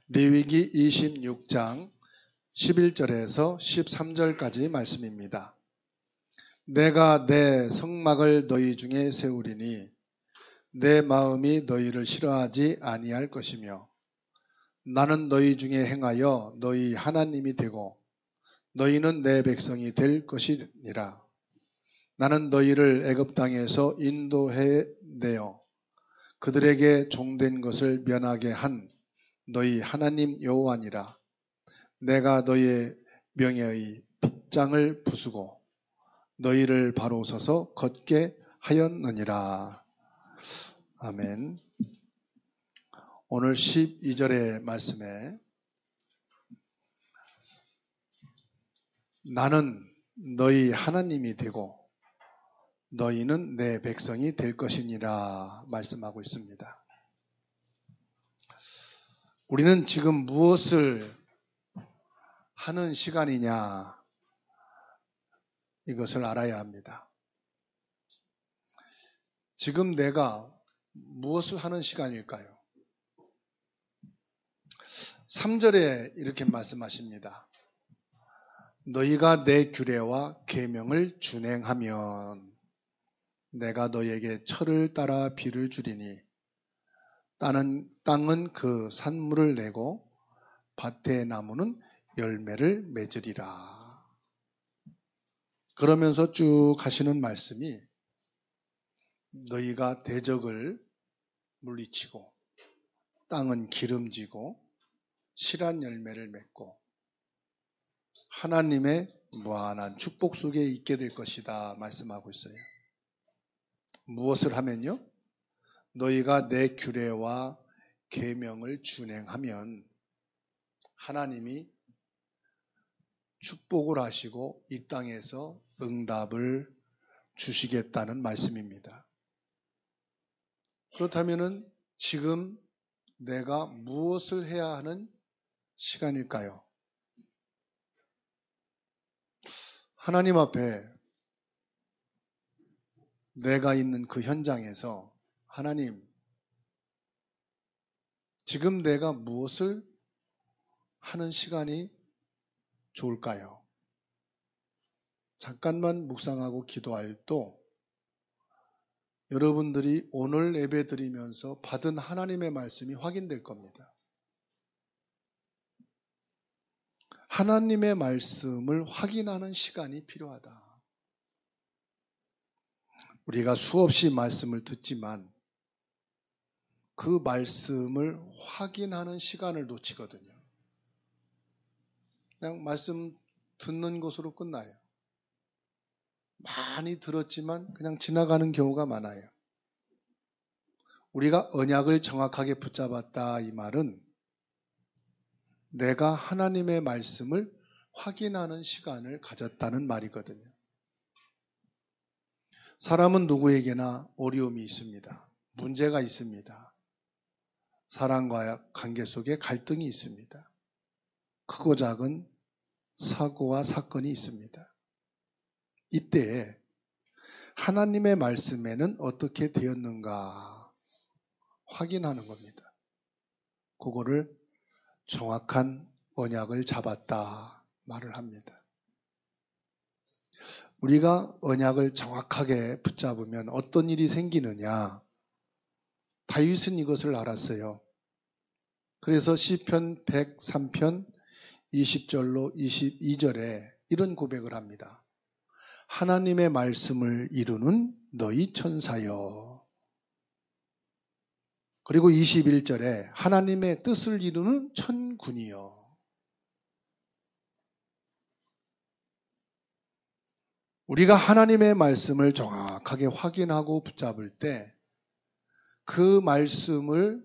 레위기 26장 11절에서 13절까지 말씀입니다. 내가 내 성막을 너희 중에 세우리니 내 마음이 너희를 싫어하지 아니할 것이며 나는 너희 중에 행하여 너희 하나님이 되고 너희는 내 백성이 될 것이니라. 나는 너희를 애굽 땅에서 인도해 내어 그들에게 종된 것을 면하게 한 너희 하나님 여호와니라. 내가 너희의 명예의 빗장을 부수고 너희를 바로 서서 걷게 하였느니라. 아멘. 오늘 12절의 말씀에 나는 너희 하나님이 되고 너희는 내 백성이 될 것이니라 말씀하고 있습니다. 우리는 지금 무엇을 하는 시간이냐, 이것을 알아야 합니다. 지금 내가 무엇을 하는 시간일까요? 3절에 이렇게 말씀하십니다. 너희가 내 규례와 계명을 준행하면 내가 너희에게 철을 따라 비를 주리니 땅은 그 산물을 내고 밭의 나무는 열매를 맺으리라. 그러면서 쭉 하시는 말씀이 너희가 대적을 물리치고 땅은 기름지고 실한 열매를 맺고 하나님의 무한한 축복 속에 있게 될 것이다 말씀하고 있어요. 무엇을 하면요? 너희가 내 규례와 계명을 준행하면 하나님이 축복을 하시고 이 땅에서 응답을 주시겠다는 말씀입니다. 그렇다면 지금 내가 무엇을 해야 하는 시간일까요? 하나님 앞에 내가 있는 그 현장에서 하나님, 지금 내가 무엇을 하는 시간이 좋을까요? 잠깐만 묵상하고 기도할 또 여러분들이 오늘 예배 드리면서 받은 하나님의 말씀이 확인될 겁니다. 하나님의 말씀을 확인하는 시간이 필요하다. 우리가 수없이 말씀을 듣지만 그 말씀을 확인하는 시간을 놓치거든요. 그냥 말씀 듣는 것으로 끝나요. 많이 들었지만 그냥 지나가는 경우가 많아요. 우리가 언약을 정확하게 붙잡았다 이 말은 내가 하나님의 말씀을 확인하는 시간을 가졌다는 말이거든요. 사람은 누구에게나 어려움이 있습니다. 문제가 있습니다. 사람과의 관계 속에 갈등이 있습니다. 크고 작은 사고와 사건이 있습니다. 이때에 하나님의 말씀에는 어떻게 되었는가 확인하는 겁니다. 그거를 정확한 언약을 잡았다 말을 합니다. 우리가 언약을 정확하게 붙잡으면 어떤 일이 생기느냐? 다윗은 이것을 알았어요. 그래서 시편 103편 20절로 22절에 이런 고백을 합니다. 하나님의 말씀을 이루는 너희 천사여. 그리고 21절에 하나님의 뜻을 이루는 천군이여. 우리가 하나님의 말씀을 정확하게 확인하고 붙잡을 때 그 말씀을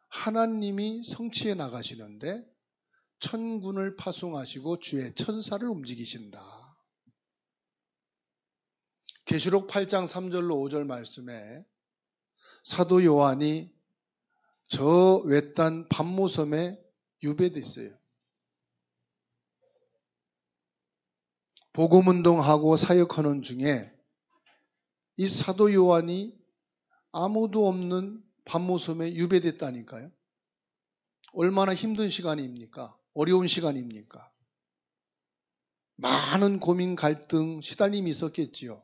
하나님이 성취해 나가시는데 천군을 파송하시고 주의 천사를 움직이신다. 계시록 8장 3절로 5절 말씀에 사도 요한이 저 외딴 반모섬에 유배됐어요. 복음운동하고 사역하는 중에 이 사도 요한이 아무도 없는 반모섬에 유배됐다니까요. 얼마나 힘든 시간입니까? 어려운 시간입니까? 많은 고민, 갈등, 시달림이 있었겠지요.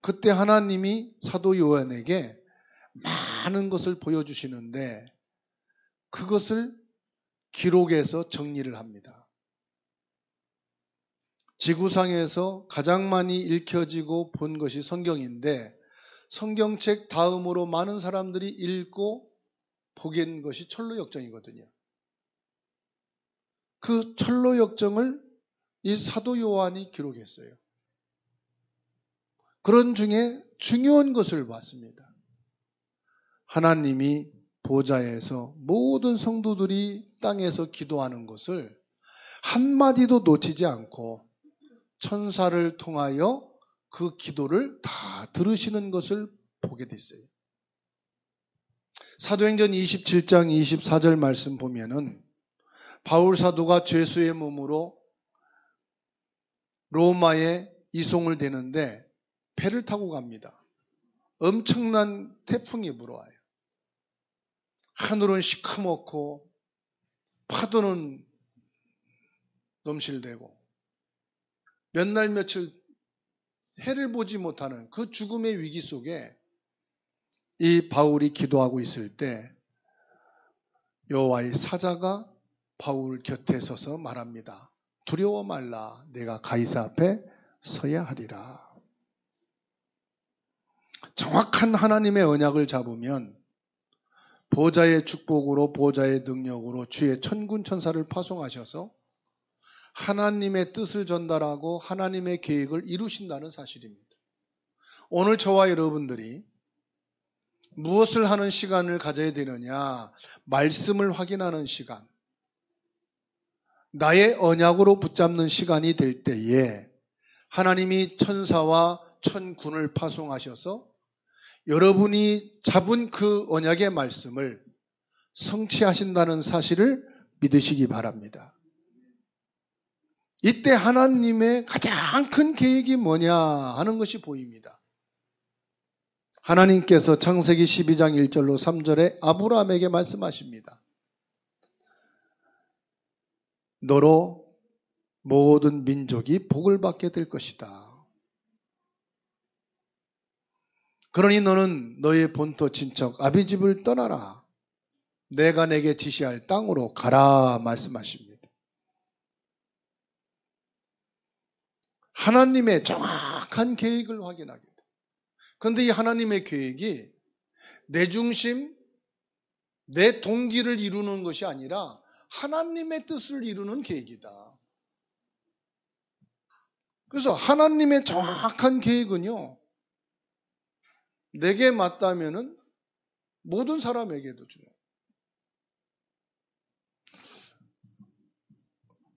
그때 하나님이 사도 요한에게 많은 것을 보여주시는데 그것을 기록해서 정리를 합니다. 지구상에서 가장 많이 읽혀지고 본 것이 성경인데 성경책 다음으로 많은 사람들이 읽고 보게 된 것이 철로역정이거든요. 그 철로역정을 이 사도 요한이 기록했어요. 그런 중에 중요한 것을 봤습니다. 하나님이 보좌에서 모든 성도들이 땅에서 기도하는 것을 한마디도 놓치지 않고 천사를 통하여 그 기도를 다 들으시는 것을 보게 됐어요. 사도행전 27장 24절 말씀 보면은 바울 사도가 죄수의 몸으로 로마에 이송을 되는데 배를 타고 갑니다. 엄청난 태풍이 불어와요. 하늘은 시커멓고 파도는 넘실대고 몇 날 며칠 해를 보지 못하는 그 죽음의 위기 속에 이 바울이 기도하고 있을 때 여호와의 사자가 바울 곁에 서서 말합니다. 두려워 말라. 내가 가이사 앞에 서야 하리라. 정확한 하나님의 언약을 잡으면 보좌의 축복으로 보좌의 능력으로 주의 천군 천사를 파송하셔서 하나님의 뜻을 전달하고 하나님의 계획을 이루신다는 사실입니다. 오늘 저와 여러분들이 무엇을 하는 시간을 가져야 되느냐? 말씀을 확인하는 시간, 나의 언약으로 붙잡는 시간이 될 때에 하나님이 천사와 천군을 파송하셔서 여러분이 잡은 그 언약의 말씀을 성취하신다는 사실을 믿으시기 바랍니다. 이때 하나님의 가장 큰 계획이 뭐냐 하는 것이 보입니다. 하나님께서 창세기 12장 1절로 3절에 아브라함에게 말씀하십니다. 너로 모든 민족이 복을 받게 될 것이다. 그러니 너는 너의 본토 친척 아비집을 떠나라. 내가 내게 지시할 땅으로 가라 말씀하십니다. 하나님의 정확한 계획을 확인하게 돼. 그런데 이 하나님의 계획이 내 중심, 내 동기를 이루는 것이 아니라 하나님의 뜻을 이루는 계획이다. 그래서 하나님의 정확한 계획은요, 내게 맞다면은 모든 사람에게도 중요해요.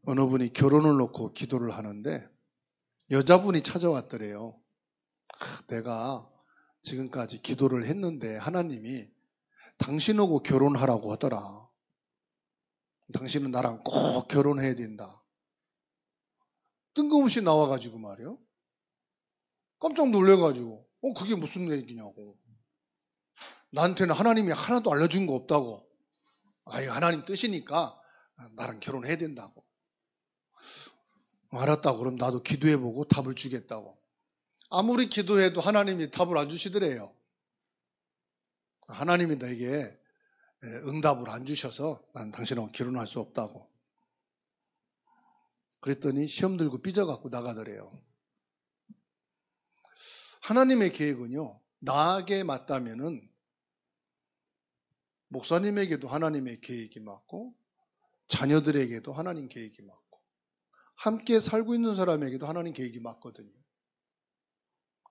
어느 분이 결혼을 놓고 기도를 하는데 여자분이 찾아왔더래요. 내가 지금까지 기도를 했는데 하나님이 당신하고 결혼하라고 하더라. 당신은 나랑 꼭 결혼해야 된다. 뜬금없이 나와가지고 말이요. 깜짝 놀래가지고 그게 무슨 얘기냐고. 나한테는 하나님이 하나도 알려준 거 없다고. 하나님 뜻이니까 나랑 결혼해야 된다고. 알았다고. 그럼 나도 기도해보고 답을 주겠다고. 아무리 기도해도 하나님이 답을 안 주시더래요. 하나님이 나에게 응답을 안 주셔서 난 당신하고 결혼할 수 없다고. 그랬더니 시험 들고 삐져갖고 나가더래요. 하나님의 계획은요, 나에게 맞다면은 목사님에게도 하나님의 계획이 맞고 자녀들에게도 하나님 계획이 맞고 함께 살고 있는 사람에게도 하나님 계획이 맞거든요.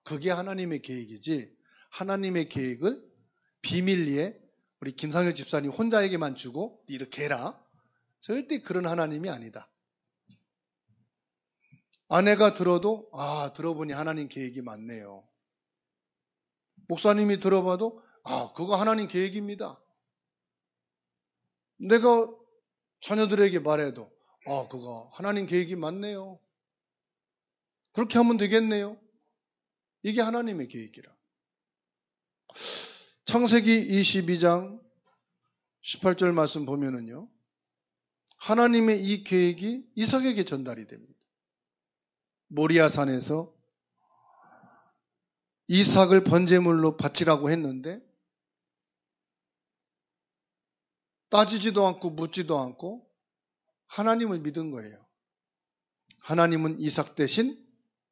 그게 하나님의 계획이지 하나님의 계획을 비밀리에 우리 김상열 집사님 혼자에게만 주고 이렇게 해라. 절대 그런 하나님이 아니다. 아내가 들어도 들어보니 하나님 계획이 맞네요. 목사님이 들어봐도 그거 하나님 계획입니다. 내가 자녀들에게 말해도 그거 하나님 계획이 맞네요. 그렇게 하면 되겠네요. 이게 하나님의 계획이라. 창세기 22장 18절 말씀 보면은요, 하나님의 이 계획이 이삭에게 전달이 됩니다. 모리아산에서 이삭을 번제물로 바치라고 했는데 따지지도 않고 묻지도 않고 하나님을 믿은 거예요. 하나님은 이삭 대신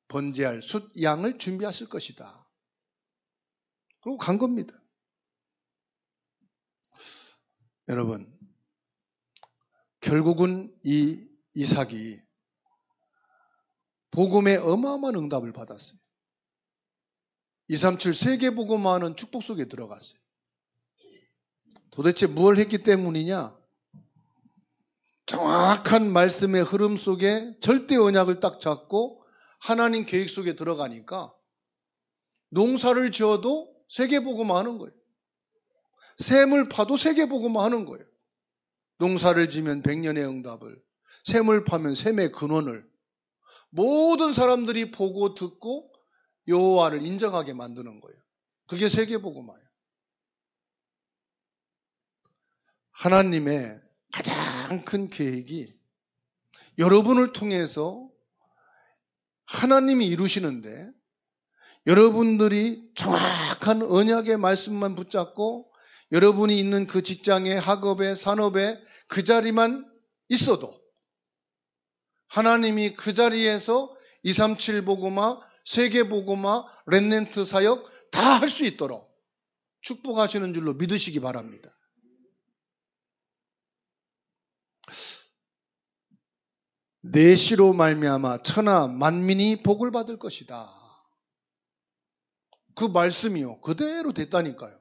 번제할 숫 양을 준비하실 것이다. 그리고 간 겁니다. 여러분, 결국은 이 이삭이 복음에 어마어마한 응답을 받았어요. 237 세계복음화하는 축복 속에 들어갔어요. 도대체 뭘 했기 때문이냐? 정확한 말씀의 흐름 속에 절대 언약을 딱 잡고 하나님 계획 속에 들어가니까 농사를 지어도 세계복음화하는 거예요. 샘을 파도 세계복음화하는 거예요. 농사를 지면 100년의 응답을, 샘을 파면 샘의 근원을 모든 사람들이 보고 듣고 여호와를 인정하게 만드는 거예요. 그게 세계복음화예요. 하나님의 가장 큰 계획이 여러분을 통해서 하나님이 이루시는데 여러분들이 정확한 언약의 말씀만 붙잡고 여러분이 있는 그 직장에, 학업에, 산업에 그 자리만 있어도 하나님이 그 자리에서 237 복음화, 세계 복음화, 렘넌트 사역 다 할 수 있도록 축복하시는 줄로 믿으시기 바랍니다. 내 시로 말미암아 천하 만민이 복을 받을 것이다. 그 말씀이요, 그대로 됐다니까요.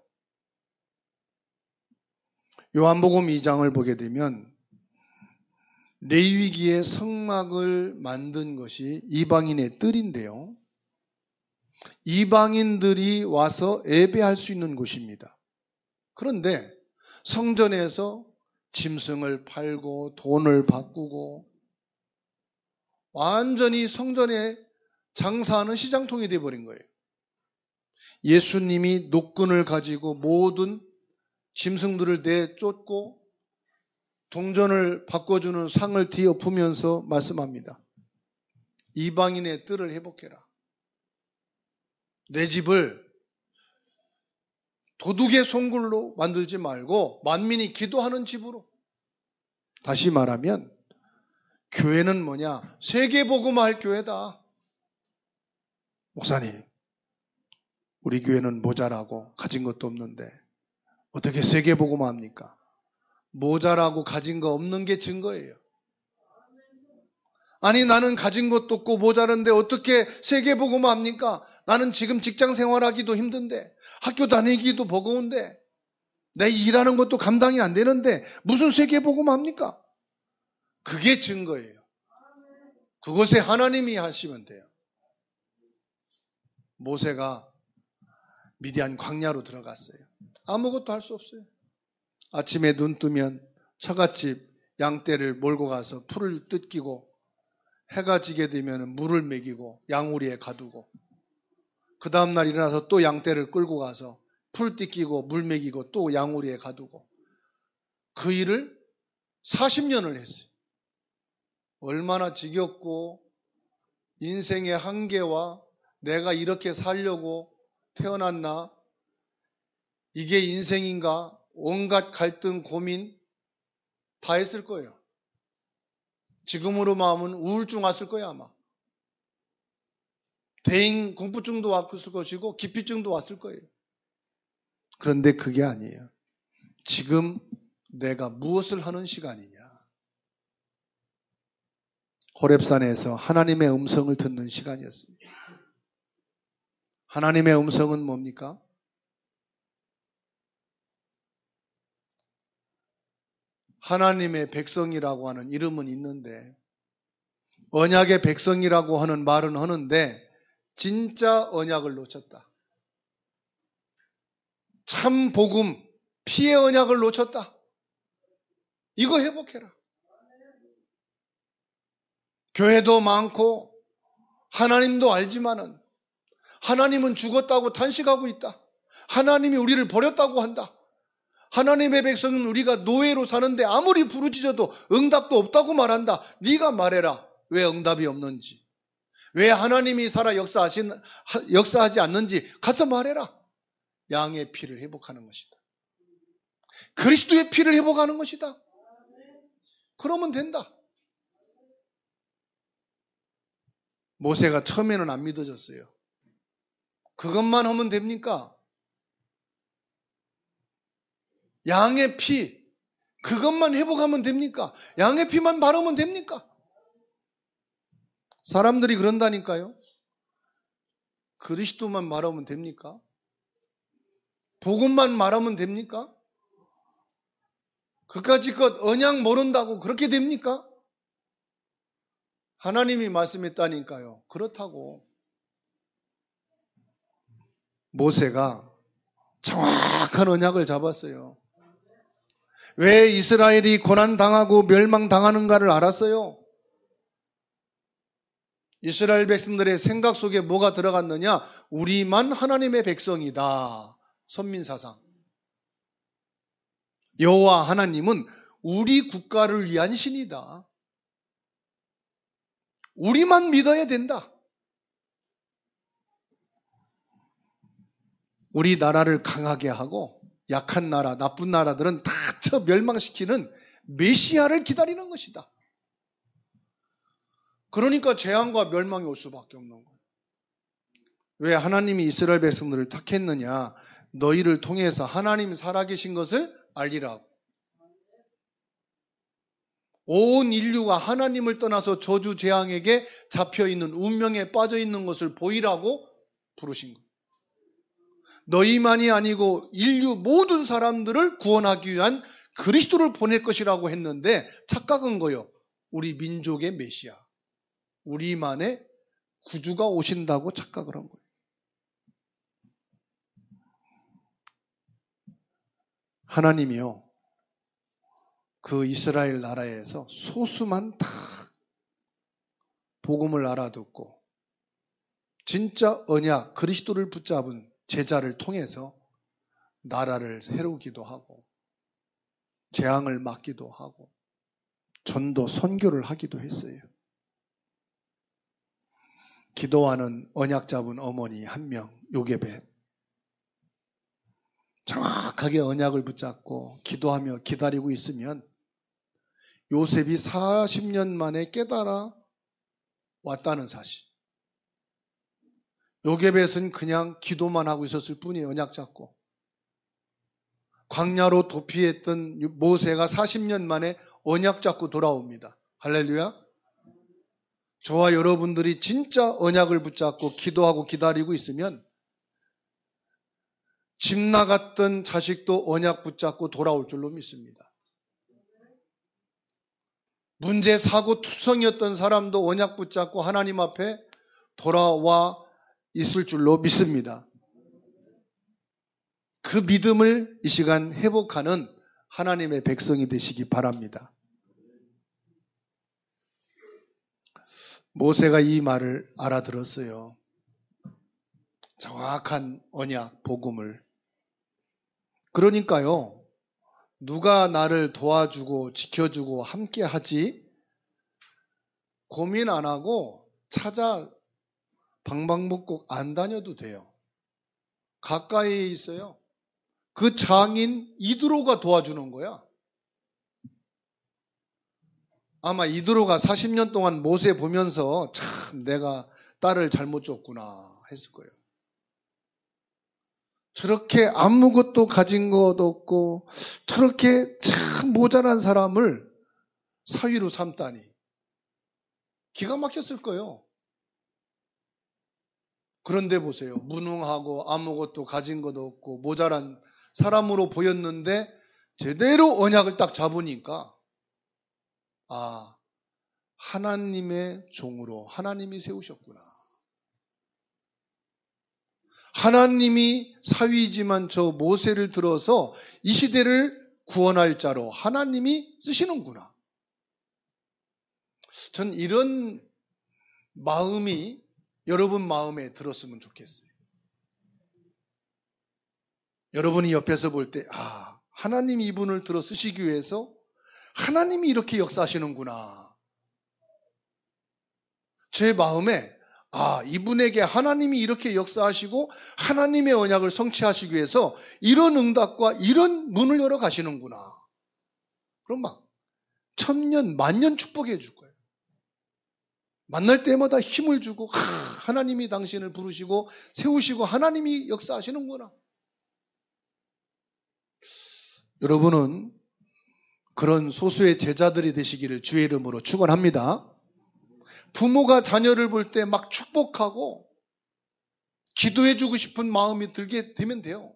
요한복음 2장을 보게 되면 레위기의 성막을 만든 것이 이방인의 뜰인데요, 이방인들이 와서 예배할 수 있는 곳입니다. 그런데 성전에서 짐승을 팔고 돈을 바꾸고 완전히 성전에 장사하는 시장통이 되어버린 거예요. 예수님이 노끈을 가지고 모든 짐승들을 내쫓고 동전을 바꿔주는 상을 뒤엎으면서 말씀합니다. 이방인의 뜰을 회복해라. 내 집을 도둑의 송굴로 만들지 말고 만민이 기도하는 집으로. 다시 말하면 교회는 뭐냐? 세계복음화할 교회다. 목사님, 우리 교회는 모자라고 가진 것도 없는데 어떻게 세계복음화합니까? 모자라고 가진 거 없는 게 증거예요. 아니, 나는 가진 것도 없고 모자른데 어떻게 세계복음화합니까? 나는 지금 직장 생활하기도 힘든데, 학교 다니기도 버거운데, 내 일하는 것도 감당이 안 되는데 무슨 세계복음화합니까? 그게 증거예요. 그것에 하나님이 하시면 돼요. 모세가 미디안 광야로 들어갔어요. 아무것도 할 수 없어요. 아침에 눈 뜨면 처갓집 양떼를 몰고 가서 풀을 뜯기고, 해가 지게 되면 물을 먹이고 양우리에 가두고, 그 다음날 일어나서 또 양떼를 끌고 가서 풀 뜯기고 물 먹이고 또 양우리에 가두고, 그 일을 40년을 했어요. 얼마나 지겹고 인생의 한계와 내가 이렇게 살려고 태어났나, 이게 인생인가, 온갖 갈등, 고민 다 했을 거예요. 지금으로 마음은 우울증 왔을 거예요. 아마 대인 공포증도 왔을 것이고 기피증도 왔을 거예요. 그런데 그게 아니에요. 지금 내가 무엇을 하는 시간이냐. 호렙산에서 하나님의 음성을 듣는 시간이었습니다. 하나님의 음성은 뭡니까? 하나님의 백성이라고 하는 이름은 있는데, 언약의 백성이라고 하는 말은 하는데 진짜 언약을 놓쳤다. 참 복음, 피의 언약을 놓쳤다. 이거 회복해라. 교회도 많고 하나님도 알지만은 하나님은 죽었다고 탄식하고 있다. 하나님이 우리를 버렸다고 한다. 하나님의 백성은 우리가 노예로 사는데 아무리 부르짖어도 응답도 없다고 말한다. 네가 말해라. 왜 응답이 없는지. 왜 하나님이 살아 역사하지 않는지 가서 말해라. 양의 피를 회복하는 것이다. 그리스도의 피를 회복하는 것이다. 그러면 된다. 모세가 처음에는 안 믿어졌어요. 그것만 하면 됩니까? 양의 피, 그것만 회복하면 됩니까? 양의 피만 바르면 됩니까? 사람들이 그런다니까요. 그리스도만 말하면 됩니까? 복음만 말하면 됩니까? 그까짓 언약 모른다고 그렇게 됩니까? 하나님이 말씀했다니까요. 그렇다고. 모세가 정확한 언약을 잡았어요. 왜 이스라엘이 고난당하고 멸망당하는가를 알았어요. 이스라엘 백성들의 생각 속에 뭐가 들어갔느냐? 우리만 하나님의 백성이다. 선민사상. 여호와 하나님은 우리 국가를 위한 신이다. 우리만 믿어야 된다. 우리 나라를 강하게 하고 약한 나라, 나쁜 나라들은 다 쳐 멸망시키는 메시아를 기다리는 것이다. 그러니까 재앙과 멸망이 올 수밖에 없는 거예요. 왜 하나님이 이스라엘 백성들을 택했느냐? 너희를 통해서 하나님 살아계신 것을 알리라고. 온 인류가 하나님을 떠나서 저주 재앙에게 잡혀있는 운명에 빠져있는 것을 보이라고 부르신 거예요. 너희만이 아니고 인류 모든 사람들을 구원하기 위한 그리스도를 보낼 것이라고 했는데 착각한 거예요. 우리 민족의 메시아, 우리만의 구주가 오신다고 착각을 한 거예요. 하나님이요, 그 이스라엘 나라에서 소수만 다 복음을 알아듣고 진짜 언약 그리스도를 붙잡은 제자를 통해서 나라를 세우기도 하고 재앙을 막기도 하고 전도 선교를 하기도 했어요. 기도하는 언약 잡은 어머니 한 명, 요게벳. 정확하게 언약을 붙잡고 기도하며 기다리고 있으면 요셉이 40년 만에 깨달아 왔다는 사실. 요게벳은 그냥 기도만 하고 있었을 뿐이에요. 언약 잡고. 광야로 도피했던 모세가 40년 만에 언약 잡고 돌아옵니다. 할렐루야. 저와 여러분들이 진짜 언약을 붙잡고 기도하고 기다리고 있으면 집 나갔던 자식도 언약 붙잡고 돌아올 줄로 믿습니다. 문제 사고 투성이었던 사람도 언약 붙잡고 하나님 앞에 돌아와 있을 줄로 믿습니다. 그 믿음을 이 시간 회복하는 하나님의 백성이 되시기 바랍니다. 모세가 이 말을 알아들었어요. 정확한 언약, 복음을. 그러니까요, 누가 나를 도와주고 지켜주고 함께 하지? 고민 안 하고 찾아 방방곡곡 안 다녀도 돼요. 가까이에 있어요. 그 장인 이드로가 도와주는 거야. 아마 이드로가 40년 동안 모세 보면서 참 내가 딸을 잘못 줬구나 했을 거예요. 저렇게 아무것도 가진 것도 없고 저렇게 참 모자란 사람을 사위로 삼다니 기가 막혔을 거예요. 그런데 보세요. 무능하고 아무것도 가진 것도 없고 모자란 사람으로 보였는데 제대로 언약을 딱 잡으니까 아, 하나님의 종으로 하나님이 세우셨구나. 하나님이 사위지만 저 모세를 들어서 이 시대를 구원할 자로 하나님이 쓰시는구나. 전 이런 마음이 여러분 마음에 들었으면 좋겠어요. 여러분이 옆에서 볼 때, 아, 하나님이 이분을 들어 쓰시기 위해서 하나님이 이렇게 역사하시는구나. 제 마음에 이분에게 하나님이 이렇게 역사하시고 하나님의 언약을 성취하시기 위해서 이런 응답과 이런 문을 열어 가시는구나. 그럼 막 천년 만년 축복해 줄 거예요. 만날 때마다 힘을 주고 하나님이 당신을 부르시고 세우시고 하나님이 역사하시는구나. 여러분은 그런 소수의 제자들이 되시기를 주의 이름으로 축원합니다. 부모가 자녀를 볼 때 막 축복하고 기도해주고 싶은 마음이 들게 되면 돼요.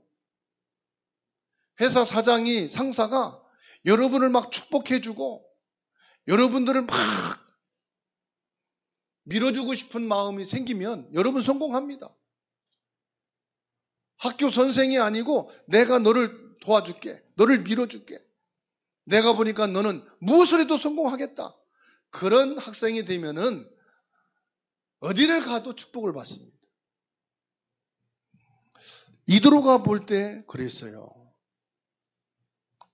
회사 사장이, 상사가 여러분을 막 축복해주고 여러분들을 막 밀어주고 싶은 마음이 생기면 여러분 성공합니다. 학교 선생이 아니고 내가 너를 도와줄게, 너를 밀어줄게, 내가 보니까 너는 무엇을 해도 성공하겠다, 그런 학생이 되면은 어디를 가도 축복을 받습니다. 이드로가 볼 때 그랬어요.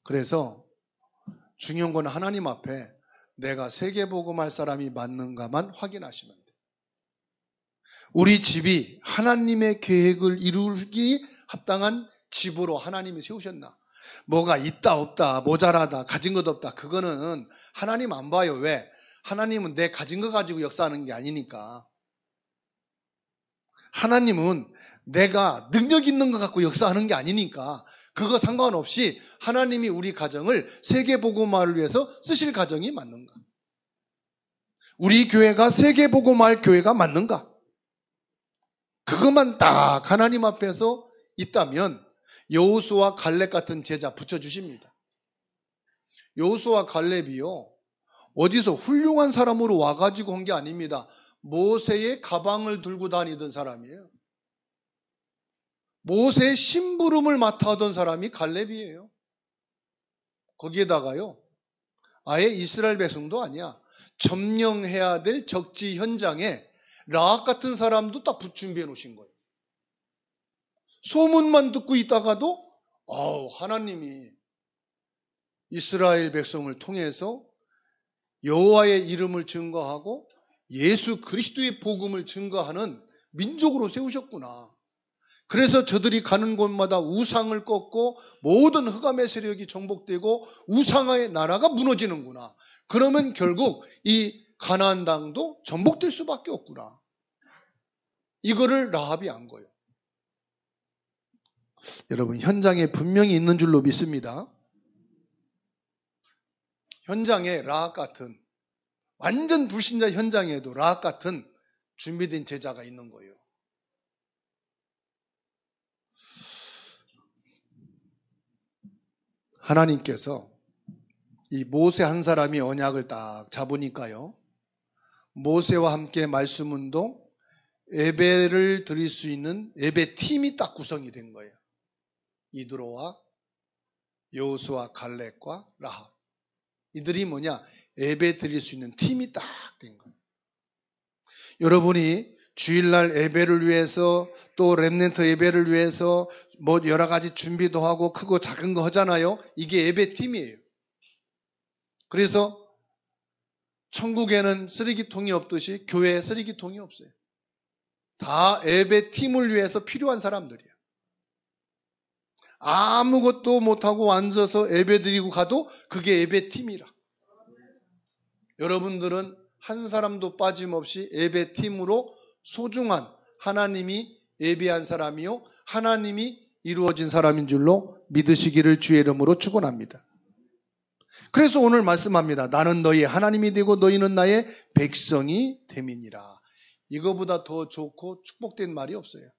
그래서 중요한 건 하나님 앞에 내가 세계복음할 사람이 맞는가만 확인하시면 돼요. 우리 집이 하나님의 계획을 이루기 합당한 집으로 하나님이 세우셨나? 뭐가 있다 없다, 모자라다, 가진 것 없다, 그거는 하나님 안 봐요. 왜? 하나님은 내 가진 거 가지고 역사하는 게 아니니까. 하나님은 내가 능력 있는 거 갖고 역사하는 게 아니니까 그거 상관없이 하나님이 우리 가정을 세계복음화를 위해서 쓰실 가정이 맞는가? 우리 교회가 세계복음화할 교회가 맞는가? 그것만 딱 하나님 앞에서 있다면 여호수아 갈렙 같은 제자 붙여주십니다. 여호수아 갈렙이요, 어디서 훌륭한 사람으로 와가지고 온 게 아닙니다. 모세의 가방을 들고 다니던 사람이에요. 모세의 심부름을 맡아 하던 사람이 갈렙이에요. 거기에다가요, 아예 이스라엘 백성도 아니야. 점령해야 될 적지 현장에 라합 같은 사람도 딱 준비해 놓으신 거예요. 소문만 듣고 있다가도 하나님이 이스라엘 백성을 통해서 여호와의 이름을 증거하고 예수 그리스도의 복음을 증거하는 민족으로 세우셨구나. 그래서 저들이 가는 곳마다 우상을 꺾고 모든 흑암의 세력이 정복되고 우상의 나라가 무너지는구나. 그러면 결국 이 가나안 땅도 정복될 수밖에 없구나. 이거를 라합이 안 거예요. 여러분, 현장에 분명히 있는 줄로 믿습니다. 현장에 라합 같은, 완전 불신자 현장에도 라합 같은 준비된 제자가 있는 거예요. 하나님께서 이 모세 한 사람이 언약을 딱 잡으니까요, 모세와 함께 말씀운동, 예배를 드릴 수 있는 예배팀이 딱 구성이 된 거예요. 이드로와 여호수아 갈렙과 라합, 이들이 뭐냐? 예배 드릴 수 있는 팀이 딱 된 거예요. 여러분이 주일날 예배를 위해서, 또 렘넌트 예배를 위해서 뭐 여러 가지 준비도 하고 크고 작은 거 하잖아요. 이게 예배팀이에요. 그래서 천국에는 쓰레기통이 없듯이 교회에 쓰레기통이 없어요. 다 예배팀을 위해서 필요한 사람들이에요. 아무것도 못하고 앉아서 예배 드리고 가도 그게 예배팀이라. 여러분들은 한 사람도 빠짐없이 예배팀으로 소중한, 하나님이 예배한 사람이요, 하나님이 이루어진 사람인 줄로 믿으시기를 주의 이름으로 축원합니다. 그래서 오늘 말씀합니다. 나는 너희 하나님이 되고 너희는 나의 백성이 됨이니라. 이거보다 더 좋고 축복된 말이 없어요.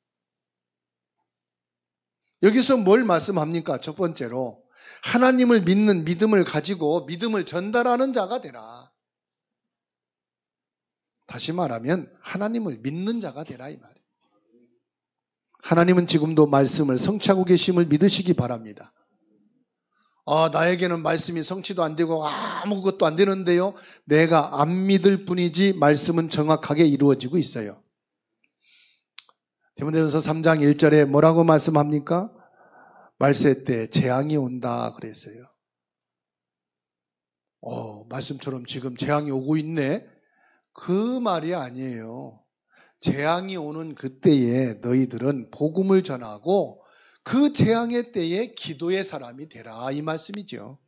여기서 뭘 말씀합니까? 첫 번째로 하나님을 믿는 믿음을 가지고 믿음을 전달하는 자가 되라. 다시 말하면 하나님을 믿는 자가 되라, 이 말이에요. 하나님은 지금도 말씀을 성취하고 계심을 믿으시기 바랍니다. 나에게는 말씀이 성취도 안 되고 아무것도 안 되는데요. 내가 안 믿을 뿐이지 말씀은 정확하게 이루어지고 있어요. 디모데전서 3장 1절에 뭐라고 말씀합니까? 말세 때 재앙이 온다 그랬어요. 말씀처럼 지금 재앙이 오고 있네? 그 말이 아니에요. 재앙이 오는 그때에 너희들은 복음을 전하고 그 재앙의 때에 기도의 사람이 되라, 이 말씀이죠.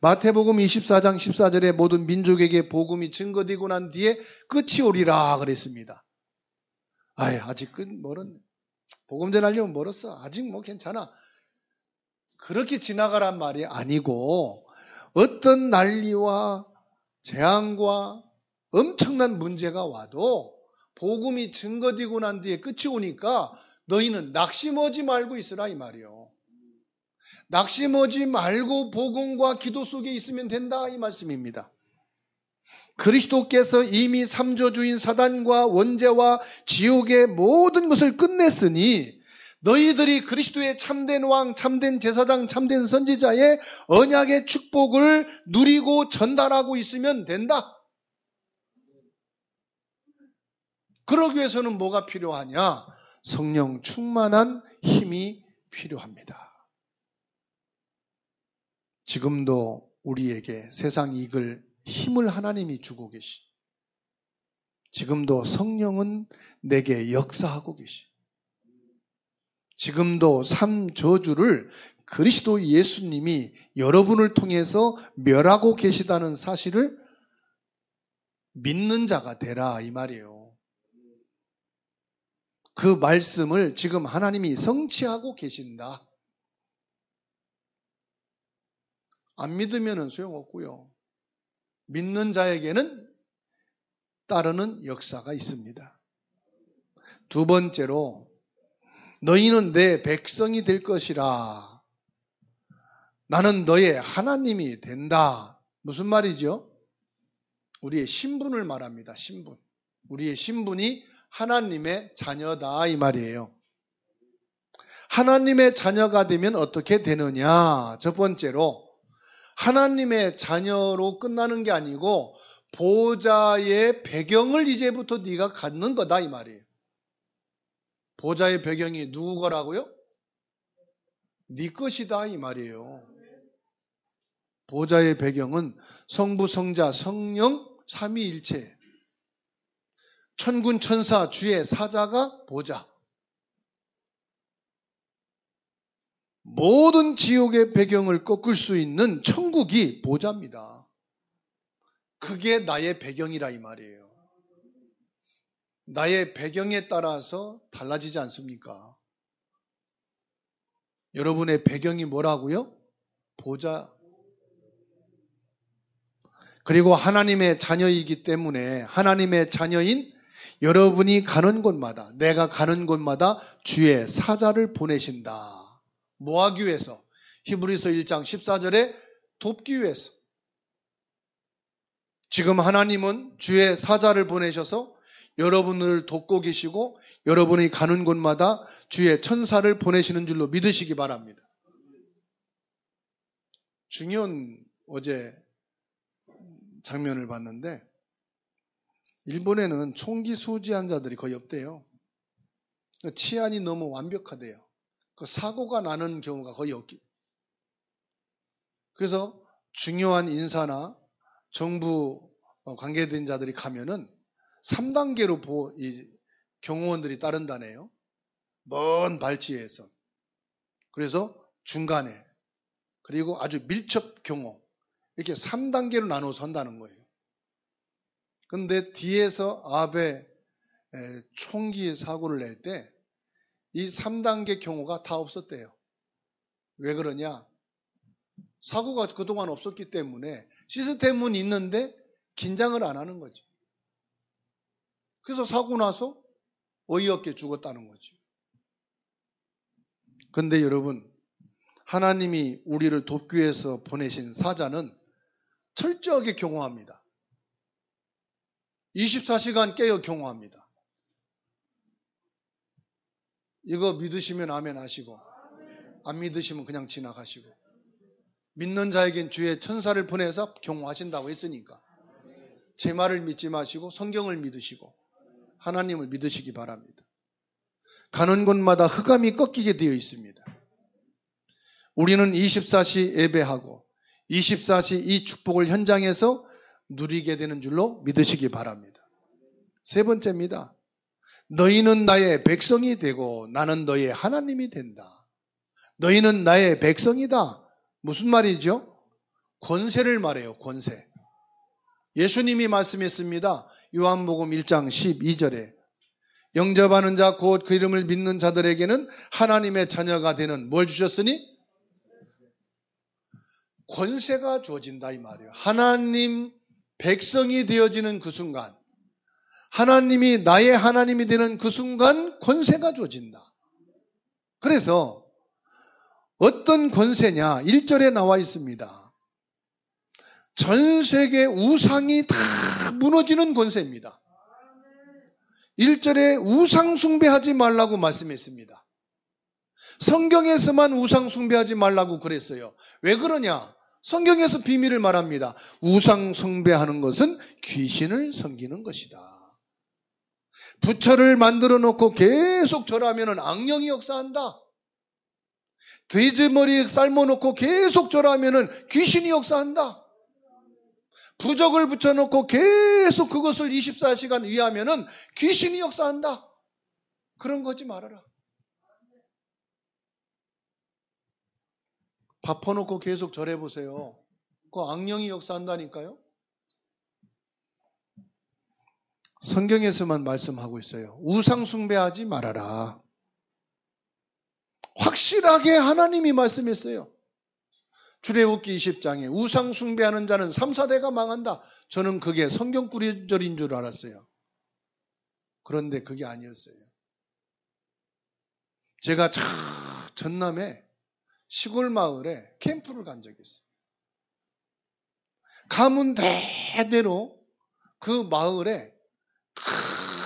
마태복음 24장 14절에 모든 민족에게 복음이 증거되고 난 뒤에 끝이 오리라 그랬습니다. 아직 끝 멀었네. 복음 전하려면 멀었어. 아직 뭐 괜찮아. 그렇게 지나가란 말이 아니고 어떤 난리와 재앙과 엄청난 문제가 와도 복음이 증거되고 난 뒤에 끝이 오니까 너희는 낙심하지 말고 있으라, 이 말이요. 낙심하지 말고 복음과 기도 속에 있으면 된다, 이 말씀입니다. 그리스도께서 이미 삼조주인 사단과 원죄와 지옥의 모든 것을 끝냈으니 너희들이 그리스도의 참된 왕, 참된 제사장, 참된 선지자의 언약의 축복을 누리고 전달하고 있으면 된다. 그러기 위해서는 뭐가 필요하냐? 성령 충만한 힘이 필요합니다. 지금도 우리에게 세상 이길 힘을 하나님이 주고 계시. 지금도 성령은 내게 역사하고 계시. 지금도 삼저주를 그리스도 예수님이 여러분을 통해서 멸하고 계시다는 사실을 믿는 자가 되라, 이 말이에요. 그 말씀을 지금 하나님이 성취하고 계신다. 안 믿으면 소용없고요. 믿는 자에게는 따르는 역사가 있습니다. 두 번째로, 너희는 내 백성이 될 것이라. 나는 너의 하나님이 된다. 무슨 말이죠? 우리의 신분을 말합니다. 신분. 우리의 신분이 하나님의 자녀다, 이 말이에요. 하나님의 자녀가 되면 어떻게 되느냐? 첫 번째로, 하나님의 자녀로 끝나는 게 아니고 보좌의 배경을 이제부터 네가 갖는 거다, 이 말이에요. 보좌의 배경이 누구 거라고요? 네 것이다, 이 말이에요. 보좌의 배경은 성부, 성자, 성령 삼위일체, 천군 천사 주의 사자가 보좌. 모든 지옥의 배경을 꺾을 수 있는 천국이 보좌입니다. 그게 나의 배경이라, 이 말이에요. 나의 배경에 따라서 달라지지 않습니까? 여러분의 배경이 뭐라고요? 보좌. 그리고 하나님의 자녀이기 때문에 하나님의 자녀인 여러분이 가는 곳마다, 내가 가는 곳마다 주의 사자를 보내신다. 뭐 하기 위해서? 히브리서 1장 14절에 돕기 위해서. 지금 하나님은 주의 사자를 보내셔서 여러분을 돕고 계시고 여러분이 가는 곳마다 주의 천사를 보내시는 줄로 믿으시기 바랍니다. 중요한 어제 장면을 봤는데 일본에는 총기 소지한 자들이 거의 없대요. 치안이 너무 완벽하대요. 그 사고가 나는 경우가 거의 없기. 그래서 중요한 인사나 정부 관계된 자들이 가면은 3단계로 이 경호원들이 따른다네요. 먼 발치에서. 그래서 중간에, 그리고 아주 밀접 경호, 이렇게 3단계로 나눠 선다는 거예요. 근데 뒤에서 앞에 총기 사고를 낼 때 이 3단계 경호가 다 없었대요. 왜 그러냐? 사고가 그동안 없었기 때문에 시스템은 있는데 긴장을 안 하는 거지. 그래서 사고 나서 어이없게 죽었다는 거지. 근데 여러분, 하나님이 우리를 돕기 위해서 보내신 사자는 철저하게 경호합니다. 24시간 깨어 경호합니다. 이거 믿으시면 아멘 하시고, 안 믿으시면 그냥 지나가시고, 믿는 자에겐 주의 천사를 보내서 경호하신다고 했으니까 제 말을 믿지 마시고 성경을 믿으시고 하나님을 믿으시기 바랍니다. 가는 곳마다 흑암이 꺾이게 되어 있습니다. 우리는 24시 예배하고 24시 이 축복을 현장에서 누리게 되는 줄로 믿으시기 바랍니다. 세 번째입니다. 너희는 나의 백성이 되고 나는 너희의 하나님이 된다. 너희는 나의 백성이다. 무슨 말이죠? 권세를 말해요. 권세. 예수님이 말씀했습니다. 요한복음 1장 12절에 영접하는 자 곧 그 이름을 믿는 자들에게는 하나님의 자녀가 되는 뭘 주셨으니? 권세가 주어진다 이 말이에요. 하나님 백성이 되어지는 그 순간, 하나님이 나의 하나님이 되는 그 순간 권세가 주어진다. 그래서 어떤 권세냐? 1절에 나와 있습니다. 전 세계 우상이 다 무너지는 권세입니다. 1절에 우상 숭배하지 말라고 말씀했습니다. 성경에서만 우상 숭배하지 말라고 그랬어요. 왜 그러냐? 성경에서 비밀을 말합니다. 우상 숭배하는 것은 귀신을 섬기는 것이다. 부처를 만들어 놓고 계속 절하면 악령이 역사한다. 돼지머리 삶아 놓고 계속 절하면 귀신이 역사한다. 부적을 붙여놓고 계속 그것을 24시간 위하면 귀신이 역사한다. 그런 거 하지 말아라. 밥 퍼놓고 계속 절해보세요. 그 악령이 역사한다니까요. 성경에서만 말씀하고 있어요. 우상 숭배하지 말아라. 확실하게 하나님이 말씀했어요. 출애굽기 20장에 우상 숭배하는 자는 3, 4대가 망한다. 저는 그게 성경 구절인 줄 알았어요. 그런데 그게 아니었어요. 제가 전남에 시골 마을에 캠프를 간 적이 있어요. 가문 대대로 그 마을에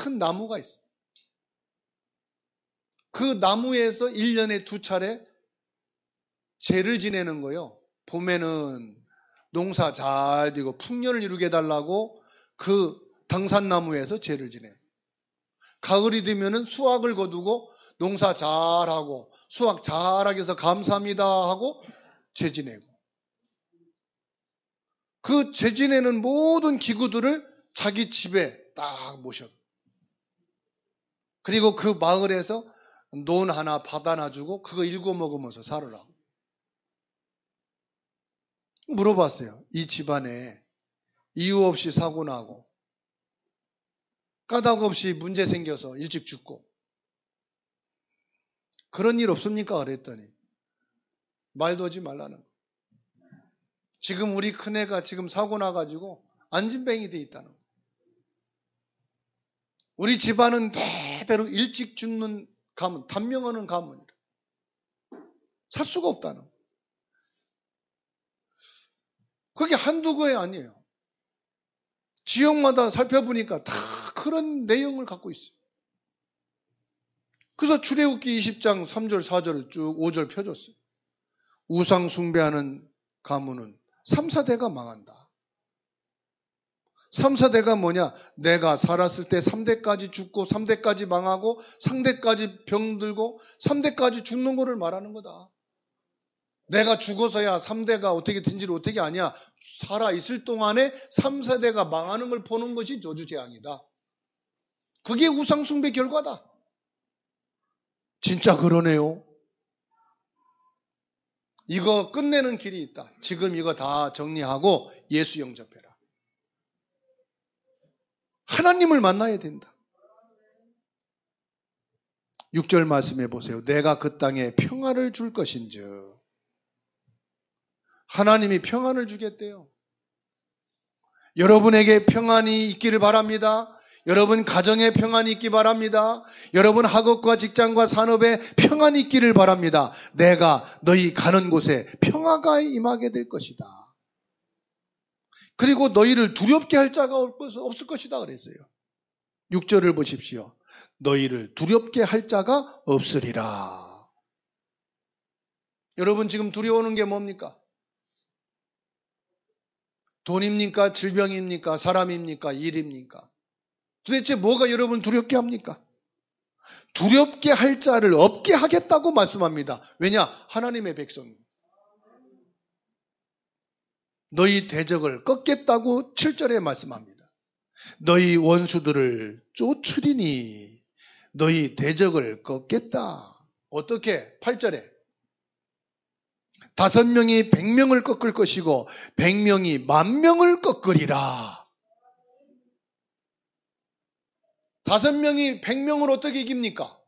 큰 나무가 있어요. 그 나무에서 1년에 2차례 제를 지내는 거예요. 봄에는 농사 잘 되고 풍년을 이루게 해달라고 그 당산나무에서 제를 지내요. 가을이 되면은 수확을 거두고 농사 잘하고 수확 잘하게 해서 감사합니다 하고 제 지내고, 그 제 지내는 모든 기구들을 자기 집에 딱 모셔. 그리고 그 마을에서 논 하나 밭 하나 주고 그거 일궈 먹으면서 살으라고 물어봤어요. 이 집안에 이유 없이 사고 나고 까닭 없이 문제 생겨서 일찍 죽고 그런 일 없습니까? 그랬더니 말도 하지 말라는 거. 지금 우리 큰애가 지금 사고 나가지고 안진뱅이 돼 있다는 거. 우리 집안은 대대로 일찍 죽는 가문, 단명하는 가문이라. 살 수가 없다는 거. 그게 한두 거에 아니에요. 지역마다 살펴보니까 다 그런 내용을 갖고 있어요. 그래서 출애굽기 20장 3절 4절을 쭉 5절 펴줬어요. 우상 숭배하는 가문은 3, 4대가 망한다. 3, 4대가 뭐냐? 내가 살았을 때 3대까지 죽고 3대까지 망하고 3대까지 병들고 3대까지 죽는 거를 말하는 거다. 내가 죽어서야 3대가 어떻게 된지를 어떻게 아냐? 살아있을 동안에 3, 4대가 망하는 걸 보는 것이 저주재앙이다. 그게 우상숭배 결과다. 진짜 그러네요. 이거 끝내는 길이 있다. 지금 이거 다 정리하고 예수 영접해라. 하나님을 만나야 된다. 6절 말씀해 보세요. 내가 그 땅에 평화를 줄 것인즉. 하나님이 평안을 주겠대요. 여러분에게 평안이 있기를 바랍니다. 여러분 가정에 평안이 있기 바랍니다. 여러분 학업과 직장과 산업에 평안이 있기를 바랍니다. 내가 너희 가는 곳에 평화가 임하게 될 것이다. 그리고 너희를 두렵게 할 자가 없을 것이다 그랬어요. 6절을 보십시오. 너희를 두렵게 할 자가 없으리라. 여러분 지금 두려워하는 게 뭡니까? 돈입니까? 질병입니까? 사람입니까? 일입니까? 도대체 뭐가 여러분 두렵게 합니까? 두렵게 할 자를 없게 하겠다고 말씀합니다. 왜냐? 하나님의 백성이. 너희 대적을 꺾겠다고 7절에 말씀합니다. 너희 원수들을 쫓으리니 너희 대적을 꺾겠다. 어떻게? 8절에 5명이 100명을 꺾을 것이고 100명이 10,000명을 꺾으리라. 5명이 100명을 어떻게 이깁니까?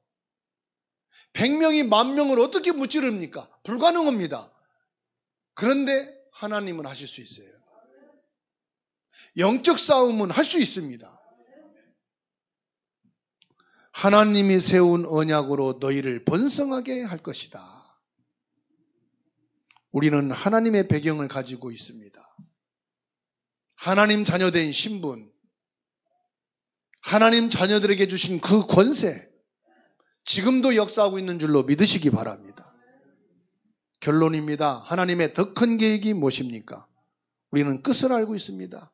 100명이 10,000명을 어떻게 무찌릅니까? 불가능합니다. 그런데 하나님은 하실 수 있어요. 영적 싸움은 할 수 있습니다. 하나님이 세운 언약으로 너희를 번성하게 할 것이다. 우리는 하나님의 배경을 가지고 있습니다. 하나님 자녀된 신분, 하나님 자녀들에게 주신 그 권세, 지금도 역사하고 있는 줄로 믿으시기 바랍니다. 결론입니다. 하나님의 더 큰 계획이 무엇입니까? 우리는 끝을 알고 있습니다.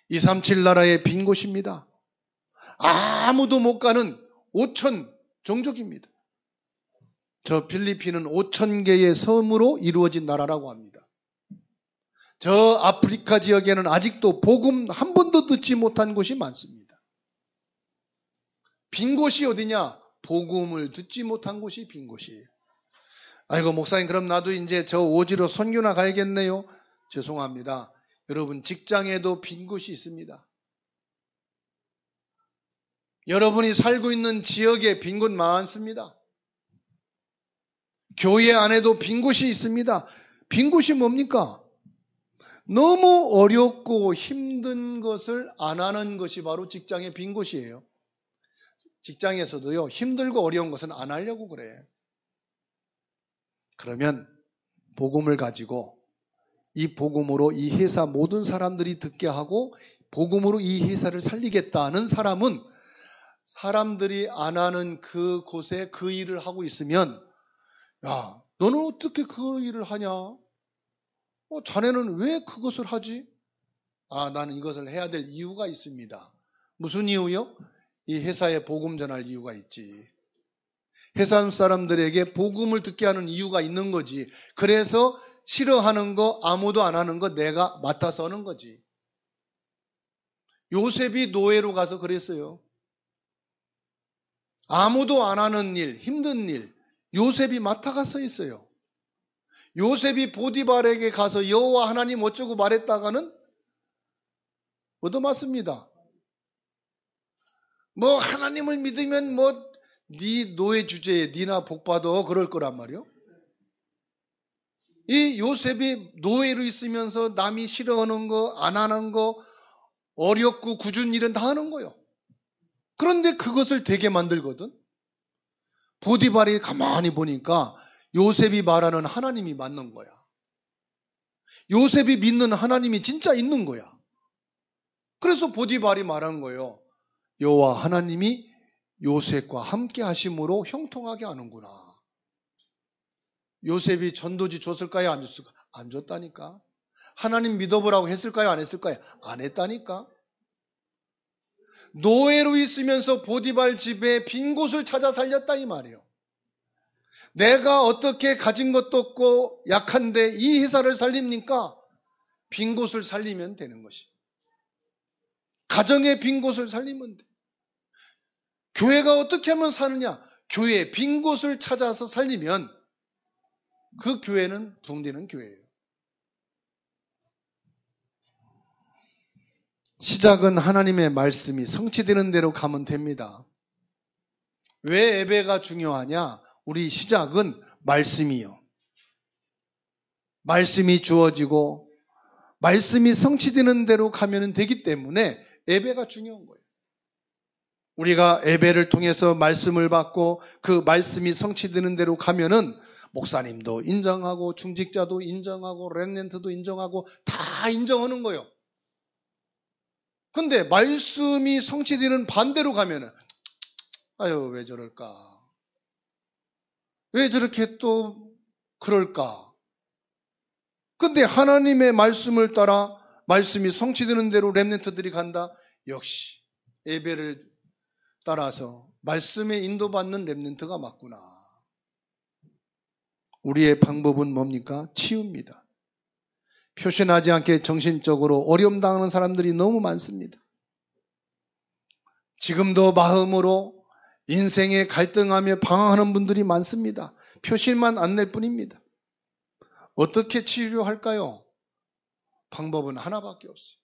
237 나라의 빈 곳입니다. 아무도 못 가는 5천 종족입니다. 저 필리핀은 5,000개의 섬으로 이루어진 나라라고 합니다. 저 아프리카 지역에는 아직도 복음 한 번도 듣지 못한 곳이 많습니다. 빈 곳이 어디냐? 복음을 듣지 못한 곳이 빈 곳이에요. 아이고 목사님 그럼 나도 이제 저 오지로 선교나 가야겠네요. 죄송합니다. 여러분 직장에도 빈 곳이 있습니다. 여러분이 살고 있는 지역에 빈 곳 많습니다. 교회 안에도 빈 곳이 있습니다. 빈 곳이 뭡니까? 너무 어렵고 힘든 것을 안 하는 것이 바로 직장의 빈 곳이에요. 직장에서도요, 힘들고 어려운 것은 안 하려고 그래. 그러면 복음을 가지고 이 복음으로 이 회사 모든 사람들이 듣게 하고 복음으로 이 회사를 살리겠다는 사람은 사람들이 안 하는 그곳에 그 일을 하고 있으면 야, 너는 어떻게 그 일을 하냐? 자네는 왜 그것을 하지? 나는 이것을 해야 될 이유가 있습니다. 무슨 이유요? 이 회사에 복음 전할 이유가 있지. 회사 사람들에게 복음을 듣게 하는 이유가 있는 거지. 그래서 싫어하는 거, 아무도 안 하는 거 내가 맡아서 하는 거지. 요셉이 노예로 가서 그랬어요. 아무도 안 하는 일, 힘든 일, 요셉이 맡아가서 있어요. 요셉이 보디발에게 가서 여호와 하나님 어쩌고 말했다가는 얻어맞습니다. 뭐 하나님을 믿으면 뭐 네 노예 주제에 네나 복받아 그럴 거란 말이요. 이 요셉이 노예로 있으면서 남이 싫어하는 거, 안 하는 거, 어렵고 굳은 일은 다 하는 거예요. 그런데 그것을 되게 만들거든. 보디발이 가만히 보니까 요셉이 말하는 하나님이 맞는 거야. 요셉이 믿는 하나님이 진짜 있는 거야. 그래서 보디발이 말한 거예요. 여호와 하나님이 요셉과 함께 하심으로 형통하게 하는구나. 요셉이 전도지 줬을까요? 안 줬을까요? 안 줬다니까. 하나님 믿어보라고 했을까요? 안 했을까요? 안 했다니까. 노예로 있으면서 보디발 집에 빈 곳을 찾아 살렸다 이 말이에요. 내가 어떻게 가진 것도 없고 약한데 이 회사를 살립니까? 빈 곳을 살리면 되는 것이. 가정의 빈 곳을 살리면 돼. 교회가 어떻게 하면 사느냐? 교회의 빈 곳을 찾아서 살리면 그 교회는 붕대는 교회예요. 시작은 하나님의 말씀이 성취되는 대로 가면 됩니다. 왜 예배가 중요하냐? 우리 시작은 말씀이요. 말씀이 주어지고 말씀이 성취되는 대로 가면 되기 때문에 예배가 중요한 거예요. 우리가 예배를 통해서 말씀을 받고 그 말씀이 성취되는 대로 가면은 목사님도 인정하고 중직자도 인정하고 렘넌트도 인정하고 다 인정하는 거예요. 근데 말씀이 성취되는 반대로 가면은 아유 왜 저럴까? 왜 저렇게 또 그럴까? 근데 하나님의 말씀을 따라 말씀이 성취되는 대로 렘넌트들이 간다? 역시 예배를 따라서 말씀에 인도받는 렘넌트가 맞구나. 우리의 방법은 뭡니까? 치유입니다. 표현하지 않게 정신적으로 어려움 당하는 사람들이 너무 많습니다. 지금도 마음으로 인생에 갈등하며 방황하는 분들이 많습니다. 표실만 안 낼 뿐입니다. 어떻게 치료할까요? 방법은 하나밖에 없어요.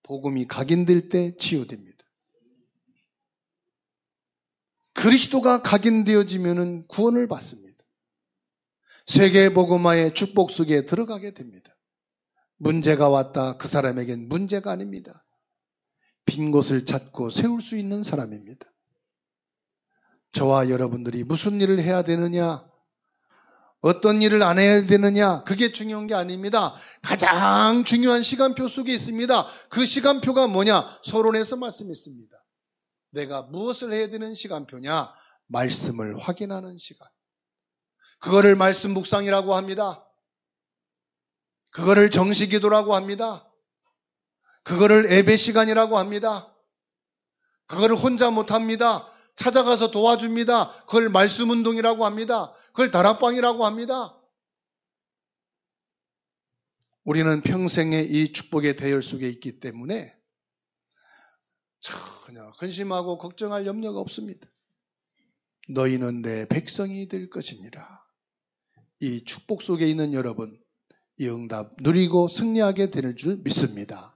복음이 각인될 때 치유됩니다. 그리스도가 각인되어지면 구원을 받습니다. 세계 복음화의 축복 속에 들어가게 됩니다. 문제가 왔다, 그 사람에겐 문제가 아닙니다. 빈 곳을 찾고 세울 수 있는 사람입니다. 저와 여러분들이 무슨 일을 해야 되느냐, 어떤 일을 안 해야 되느냐, 그게 중요한 게 아닙니다. 가장 중요한 시간표 속에 있습니다. 그 시간표가 뭐냐? 서론에서 말씀했습니다. 내가 무엇을 해야 되는 시간표냐? 말씀을 확인하는 시간. 그거를 말씀 묵상이라고 합니다. 그거를 정시기도라고 합니다. 그거를 예배 시간이라고 합니다. 그거를 혼자 못합니다. 찾아가서 도와줍니다. 그걸 말씀 운동이라고 합니다. 그걸 다락방이라고 합니다. 우리는 평생의 이 축복의 대열 속에 있기 때문에 전혀 근심하고 걱정할 염려가 없습니다. 너희는 내 백성이 될 것이니라. 이 축복 속에 있는 여러분, 이 응답 누리고 승리하게 될 줄 믿습니다.